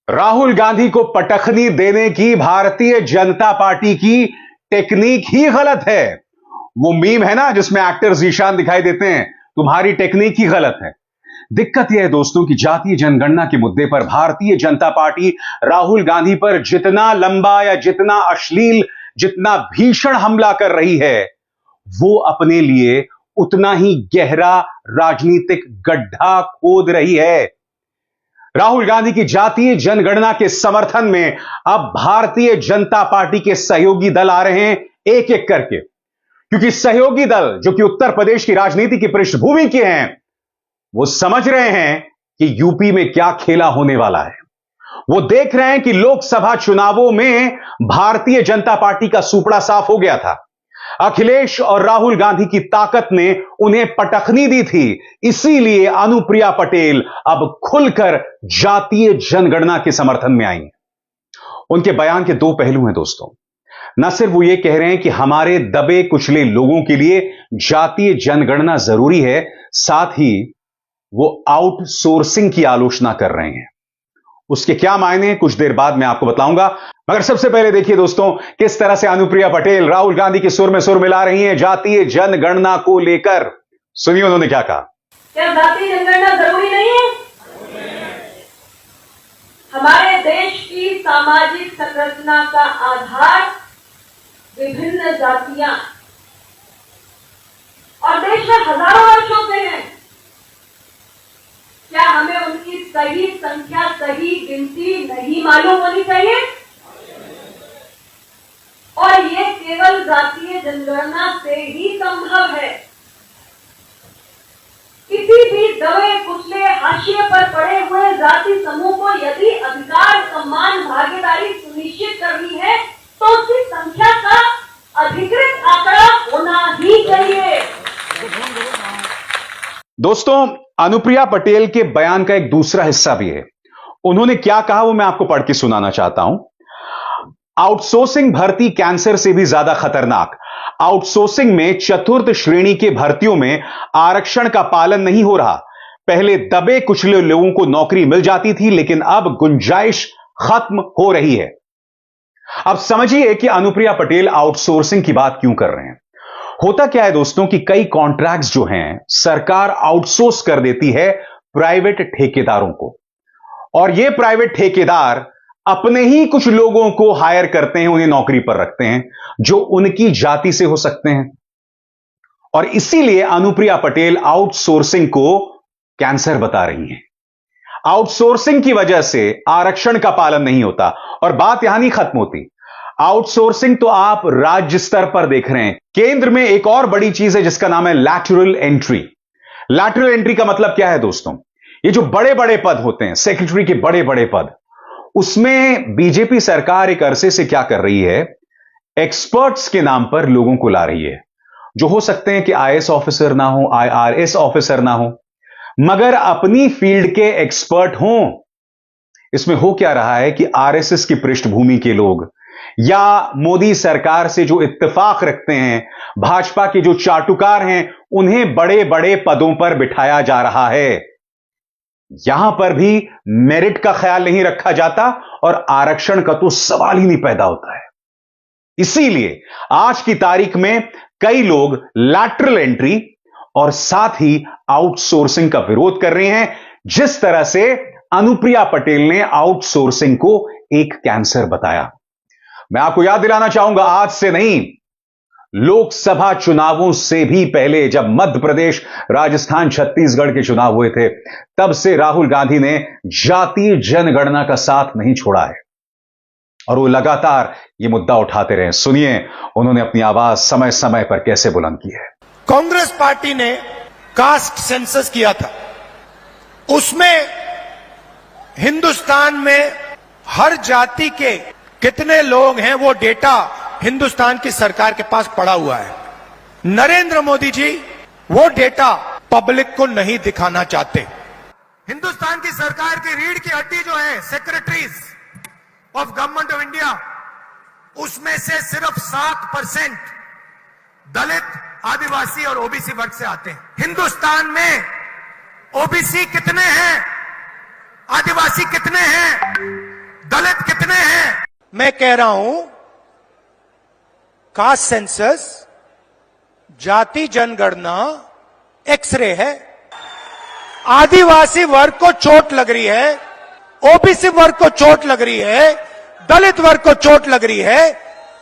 राहुल गांधी को पटखनी देने की भारतीय जनता पार्टी की टेक्निक ही गलत है। वो मीम है ना जिसमें एक्टर जीशान दिखाई देते हैं, तुम्हारी टेक्निक ही गलत है। दिक्कत यह है दोस्तों कि जातीय जनगणना के मुद्दे पर भारतीय जनता पार्टी राहुल गांधी पर जितना लंबा या जितना अश्लील, जितना भीषण हमला कर रही है, वो अपने लिए उतना ही गहरा राजनीतिक गड्ढा खोद रही है। राहुल गांधी की जातीय जनगणना के समर्थन में अब भारतीय जनता पार्टी के सहयोगी दल आ रहे हैं एक एक करके, क्योंकि सहयोगी दल जो कि उत्तर प्रदेश की राजनीति की पृष्ठभूमि के हैं, वो समझ रहे हैं कि यूपी में क्या खेला होने वाला है। वो देख रहे हैं कि लोकसभा चुनावों में भारतीय जनता पार्टी का सुपड़ा साफ हो गया था। अखिलेश और राहुल गांधी की ताकत ने उन्हें पटखनी दी थी, इसीलिए अनुप्रिया पटेल अब खुलकर जातीय जनगणना के समर्थन में आई हैं। उनके बयान के दो पहलू हैं दोस्तों। न सिर्फ वो ये कह रहे हैं कि हमारे दबे कुचले लोगों के लिए जातीय जनगणना जरूरी है, साथ ही वो आउटसोर्सिंग की आलोचना कर रहे हैं। उसके क्या मायने कुछ देर बाद मैं आपको बताऊंगा, मगर सबसे पहले देखिए दोस्तों किस तरह से अनुप्रिया पटेल राहुल गांधी के सुर में सुर मिला रही हैं जातीय जनगणना को लेकर। सुनिए उन्होंने क्या कहा। क्या जातीय जनगणना जरूरी नहीं है? हमारे देश की सामाजिक संरचना का आधार विभिन्न जातियां और देश में हजारों वर्षों से है। क्या हमें उनकी सही संख्या, सही गिनती नहीं मालूम होनी चाहिए? और ये केवल जातीय जनगणना से ही संभव है। किसी भी दबे कुचले हाशिए पर पड़े हुए जाति समूह को यदि अधिकार, सम्मान, भागीदारी सुनिश्चित करनी है तो उसकी संख्या का अधिकृत आंकड़ा होना ही चाहिए। दोस्तों अनुप्रिया पटेल के बयान का एक दूसरा हिस्सा भी है। उन्होंने क्या कहा वो मैं आपको पढ़ के सुनाना चाहता हूं। आउटसोर्सिंग भर्ती कैंसर से भी ज्यादा खतरनाक। आउटसोर्सिंग में चतुर्थ श्रेणी के भर्तियों में आरक्षण का पालन नहीं हो रहा। पहले दबे कुचले लोगों को नौकरी मिल जाती थी, लेकिन अब गुंजाइश खत्म हो रही है। अब समझिए कि अनुप्रिया पटेल आउटसोर्सिंग की बात क्यों कर रहे हैं। होता क्या है दोस्तों कि कई कॉन्ट्रैक्ट्स जो हैं सरकार आउटसोर्स कर देती है प्राइवेट ठेकेदारों को, और ये प्राइवेट ठेकेदार अपने ही कुछ लोगों को हायर करते हैं, उन्हें नौकरी पर रखते हैं जो उनकी जाति से हो सकते हैं। और इसीलिए अनुप्रिया पटेल आउटसोर्सिंग को कैंसर बता रही हैं। आउटसोर्सिंग की वजह से आरक्षण का पालन नहीं होता और बात यहां नहीं खत्म होती। आउटसोर्सिंग तो आप राज्य स्तर पर देख रहे हैं। केंद्र में एक और बड़ी चीज है जिसका नाम है लैटरल एंट्री। लैटरल एंट्री का मतलब क्या है दोस्तों? ये जो बड़े बड़े पद होते हैं, सेक्रेटरी के बड़े बड़े पद, उसमें बीजेपी सरकार एक अरसे से क्या कर रही है, एक्सपर्ट्स के नाम पर लोगों को ला रही है, जो हो सकते हैं कि आईएएस ऑफिसर ना हो, आईआरएस ऑफिसर ना हो, मगर अपनी फील्ड के एक्सपर्ट हों। इसमें हो क्या रहा है कि आरएसएस की पृष्ठभूमि के लोग या मोदी सरकार से जो इत्तेफाक रखते हैं, भाजपा के जो चाटुकार हैं, उन्हें बड़े बड़े पदों पर बिठाया जा रहा है। यहां पर भी मेरिट का ख्याल नहीं रखा जाता और आरक्षण का तो सवाल ही नहीं पैदा होता है। इसीलिए आज की तारीख में कई लोग लैटरल एंट्री और साथ ही आउटसोर्सिंग का विरोध कर रहे हैं, जिस तरह से अनुप्रिया पटेल ने आउटसोर्सिंग को एक कैंसर बताया। मैं आपको याद दिलाना चाहूंगा, आज से नहीं, लोकसभा चुनावों से भी पहले जब मध्य प्रदेश, राजस्थान, छत्तीसगढ़ के चुनाव हुए थे, तब से राहुल गांधी ने जातीय जनगणना का साथ नहीं छोड़ा है और वो लगातार ये मुद्दा उठाते रहे। सुनिए उन्होंने अपनी आवाज समय समय पर कैसे बुलंद की है। कांग्रेस पार्टी ने कास्ट सेंसस किया था, उसमें हिंदुस्तान में हर जाति के कितने लोग हैं वो डेटा हिंदुस्तान की सरकार के पास पड़ा हुआ है। नरेंद्र मोदी जी वो डेटा पब्लिक को नहीं दिखाना चाहते। हिंदुस्तान की सरकार की रीढ़ की हड्डी जो है secretaries of government of India, उसमें से सिर्फ 7% दलित, आदिवासी और ओबीसी वर्ग से आते हैं। हिंदुस्तान में ओबीसी कितने हैं, आदिवासी कितने हैं, मैं कह रहा हूं, कास्ट सेंसस, जाति जनगणना एक्सरे है। आदिवासी वर्ग को चोट लग रही है, ओबीसी वर्ग को चोट लग रही है, दलित वर्ग को चोट लग रही है,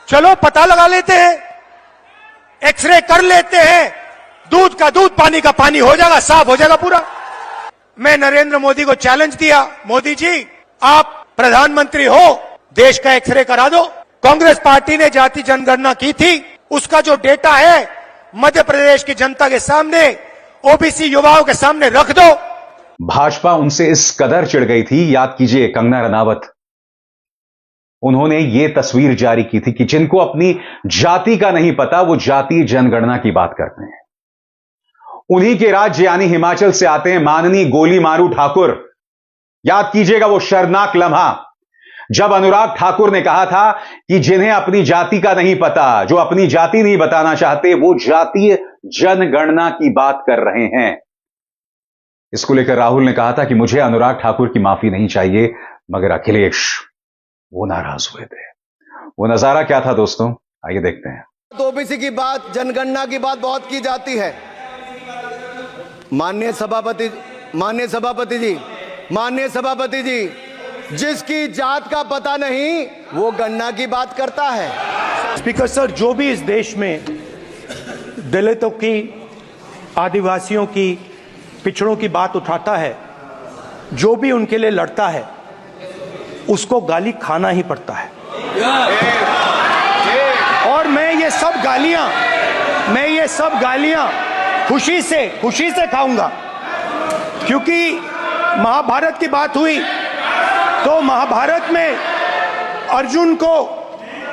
चलो पता लगा लेते हैं, एक्सरे कर लेते हैं, दूध का दूध, पानी का पानी हो जाएगा, साफ हो जाएगा पूरा। मैं नरेंद्र मोदी को चैलेंज दिया, मोदी जी आप प्रधानमंत्री हो, देश का एक्सरे करा दो। कांग्रेस पार्टी ने जाति जनगणना की थी, उसका जो डेटा है मध्य प्रदेश की जनता के सामने, ओबीसी युवाओं के सामने रख दो। भाजपा उनसे इस कदर चिढ़ गई थी, याद कीजिए कंगना रनावत, उन्होंने ये तस्वीर जारी की थी कि जिनको अपनी जाति का नहीं पता वो जाति जनगणना की बात करते हैं। उन्हीं के राज्य यानी हिमाचल से आते हैं माननीय गोली मारू ठाकुर। याद कीजिएगा वो शर्मनाक लम्हा जब अनुराग ठाकुर ने कहा था कि जिन्हें अपनी जाति का नहीं पता, जो अपनी जाति नहीं बताना चाहते, वो जातीय जनगणना की बात कर रहे हैं। इसको लेकर राहुल ने कहा था कि मुझे अनुराग ठाकुर की माफी नहीं चाहिए, मगर अखिलेश वो नाराज हुए थे। वो नजारा क्या था दोस्तों, आइए देखते हैं। ओबीसी की बात, जनगणना की बात बहुत की जाती है। माननीय सभापति जी, जिसकी जात का पता नहीं वो गणना की बात करता है। स्पीकर सर, जो भी इस देश में दलितों की, आदिवासियों की, पिछड़ों की बात उठाता है, जो भी उनके लिए लड़ता है, उसको गाली खाना ही पड़ता है। और मैं ये सब गालियां खुशी से खाऊंगा, क्योंकि महाभारत की बात हुई तो महाभारत में अर्जुन को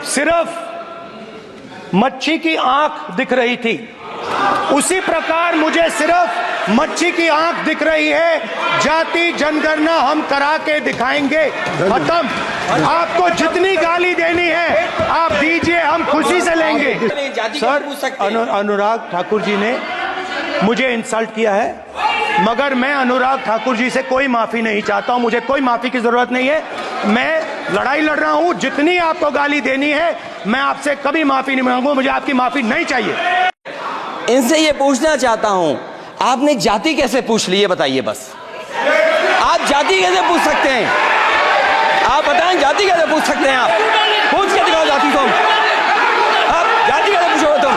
सिर्फ मच्छी की आंख दिख रही थी, उसी प्रकार मुझे सिर्फ मच्छी की आंख दिख रही है। जाति जनगणना हम करा के दिखाएंगे, खत्म। आपको जितनी गाली देनी है आप दीजिए, हम खुशी से लेंगे। सर, अनुराग ठाकुर जी ने मुझे इंसल्ट किया है, मगर मैं अनुराग ठाकुर जी से कोई माफी नहीं चाहता हूं, मुझे कोई माफी की जरूरत नहीं है। मैं लड़ाई लड़ रहा हूं, जितनी आपको गाली देनी है मैं आपसे कभी माफी नहीं मांगूंगा, मुझे आपकी माफी नहीं चाहिए। इनसे ये पूछना चाहता हूं, आपने जाति कैसे पूछ ली, ये बताइए बस। आप जाति कैसे पूछ सकते हैं? आप बताएं, जाति कैसे पूछ सकते हैं? आप पूछ के दिखाओ जाति तुम, आप जाति कैसे पूछोगे तुम?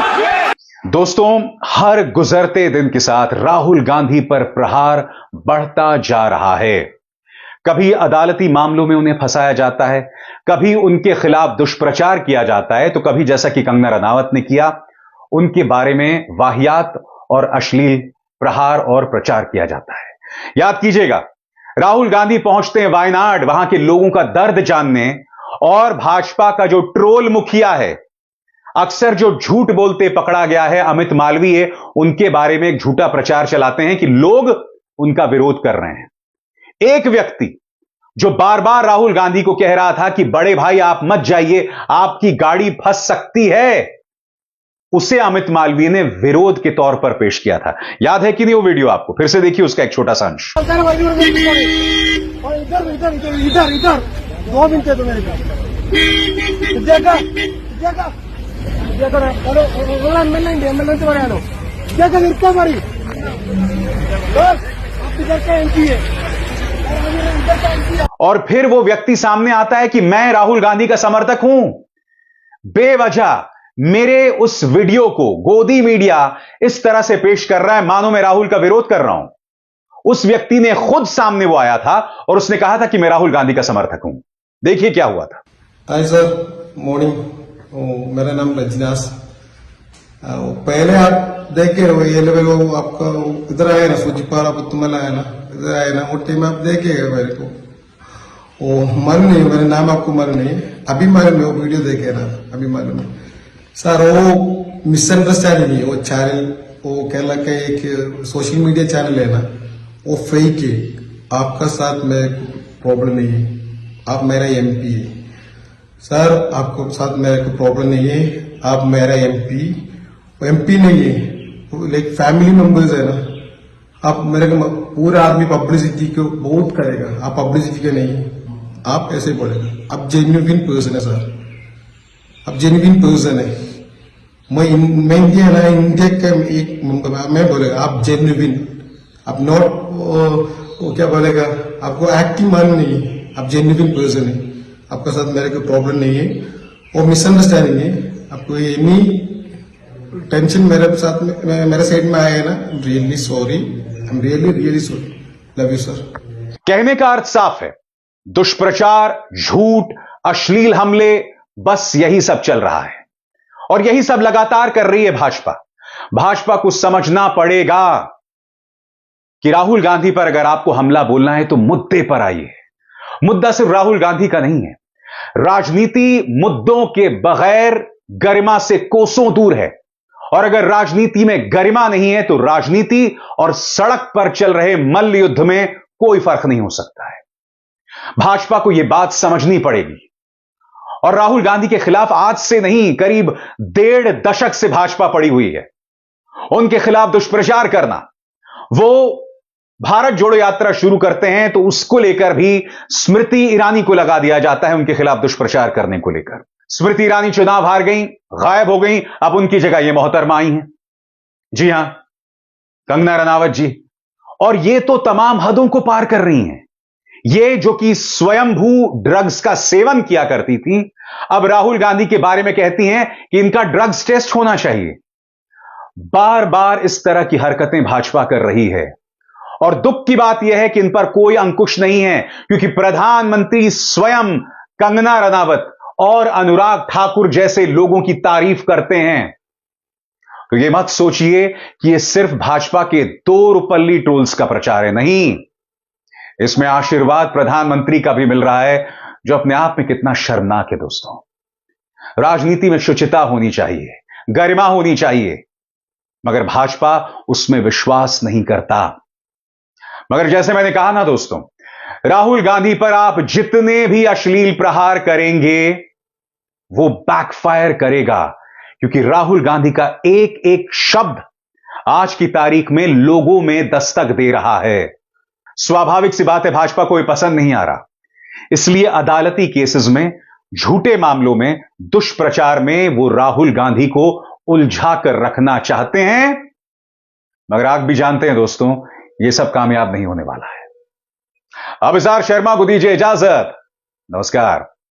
दोस्तों, हर गुजरते दिन के साथ राहुल गांधी पर प्रहार बढ़ता जा रहा है। कभी अदालती मामलों में उन्हें फंसाया जाता है, कभी उनके खिलाफ दुष्प्रचार किया जाता है, तो कभी जैसा कि कंगना रनावत ने किया, उनके बारे में वाहियात और अश्लील प्रहार और प्रचार किया जाता है। याद कीजिएगा, राहुल गांधी पहुंचते हैं वायनाड, वहां के लोगों का दर्द जानने, और भाजपा का जो ट्रोल मुखिया है, अक्सर जो झूठ बोलते पकड़ा गया है, अमित मालवीय, उनके बारे में एक झूठा प्रचार चलाते हैं कि लोग उनका विरोध कर रहे हैं। एक व्यक्ति जो बार बार राहुल गांधी को कह रहा था कि बड़े भाई आप मत जाइए, आपकी गाड़ी फंस सकती है, उसे अमित मालवीय ने विरोध के तौर पर पेश किया था। याद है कि नहीं वो वीडियो? आपको फिर से देखिए उसका एक छोटा सा अंश। और फिर वो व्यक्ति सामने आता है कि मैं राहुल गांधी का समर्थक हूं। बेवजह मेरे उस वीडियो को गोदी मीडिया इस तरह से पेश कर रहा है मानो मैं राहुल का विरोध कर रहा हूं। उस व्यक्ति ने खुद सामने वो आया था और उसने कहा था कि मैं राहुल गांधी का समर्थक हूं। देखिए क्या हुआ था। Hi sir, morning. मेरा नाम रजनास। पहले आप देखे ये लोग आपका इधर आया ना, सुजीपाल आप तुम्हें आया ना, इधर आया ना, वो टाइम आप देखे मेरे को, वो मालूम नहीं, मेरा नाम आपको मालूम नहीं, अभी मालूम है, वो वीडियो देखे ना, अभी मालूम है सर। वो मिसअंडरस्टैंडिंग है, वो चैनल, वो केरला का एक सोशल मीडिया चैनल है ना, वो फेक है। आपका साथ में प्रॉब्लम नहीं है, आप मेरा एमपी है सर, आपको साथ मेरा कोई प्रॉब्लम नहीं है, आप मेरा एमपी नहीं है, लाइक फैमिली मेंबर्स है ना। आप मेरे को पूरा आदमी पब्लिसिटी को बहुत करेगा, आप पब्लिसिटी के नहीं। आप ऐसे बोलेगा, आप जेन्युइन पर्सन है सर, आप जेन्युइन पर्सन है। मैं इंडिया ना, इंडिया का एक मैं बोलेगा आप जेन्युइन, आप नॉट वो क्या बोलेगा, आपको एक्टिंग मान नहीं है, आप जेन्युइन पर्सन है, आपका साथ मेरे को प्रॉब्लम नहीं है, वो मिसअंडरस्टैंडिंग है। आपको एनी टेंशन मेरे साथ में मेरे साइड में आया है ना, really sorry, I am really sorry, love you sir. कहने का अर्थ साफ है, दुष्प्रचार, झूठ, अश्लील हमले, बस यही सब चल रहा है और यही सब लगातार कर रही है भाजपा। भाजपा को समझना पड़ेगा कि राहुल गांधी पर अगर आपको हमला बोलना है तो मुद्दे पर आइए। मुद्दा सिर्फ राहुल गांधी का नहीं है, राजनीति मुद्दों के बगैर गरिमा से कोसों दूर है और अगर राजनीति में गरिमा नहीं है तो राजनीति और सड़क पर चल रहे मल्ल युद्ध में कोई फर्क नहीं हो सकता है। भाजपा को यह बात समझनी पड़ेगी और राहुल गांधी के खिलाफ आज से नहीं, करीब 1.5 दशक से भाजपा पड़ी हुई है। उनके खिलाफ दुष्प्रचार करना, वो भारत जोड़ो यात्रा शुरू करते हैं तो उसको लेकर भी स्मृति ईरानी को लगा दिया जाता है उनके खिलाफ दुष्प्रचार करने को लेकर। स्मृति ईरानी चुनाव हार गई, गायब हो गई, अब उनकी जगह ये मोहतरमा आई हैं, जी हां, कंगना रनावत जी। और ये तो तमाम हदों को पार कर रही हैं। ये जो कि स्वयंभू ड्रग्स का सेवन किया करती थी, अब राहुल गांधी के बारे में कहती हैं कि इनका ड्रग्स टेस्ट होना चाहिए। बार बार इस तरह की हरकतें भाजपा कर रही है और दुख की बात यह है कि इन पर कोई अंकुश नहीं है, क्योंकि प्रधानमंत्री स्वयं कंगना रनावत और अनुराग ठाकुर जैसे लोगों की तारीफ करते हैं। तो यह मत सोचिए कि यह सिर्फ भाजपा के 2 रुपल्ली ट्रोल्स का प्रचार है, नहीं, इसमें आशीर्वाद प्रधानमंत्री का भी मिल रहा है, जो अपने आप में कितना शर्मनाक है। दोस्तों, राजनीति में शुचिता होनी चाहिए, गरिमा होनी चाहिए, मगर भाजपा उसमें विश्वास नहीं करता। मगर जैसे मैंने कहा ना दोस्तों, राहुल गांधी पर आप जितने भी अश्लील प्रहार करेंगे वो बैकफायर करेगा, क्योंकि राहुल गांधी का एक एक शब्द आज की तारीख में लोगों में दस्तक दे रहा है। स्वाभाविक सी बात है, भाजपा को ये पसंद नहीं आ रहा, इसलिए अदालती केसेस में, झूठे मामलों में, दुष्प्रचार में वो राहुल गांधी को उलझा कर रखना चाहते हैं। मगर आप भी जानते हैं दोस्तों, ये सब कामयाब नहीं होने वाला है। अभिसार शर्मा को दीजिए इजाजत, नमस्कार।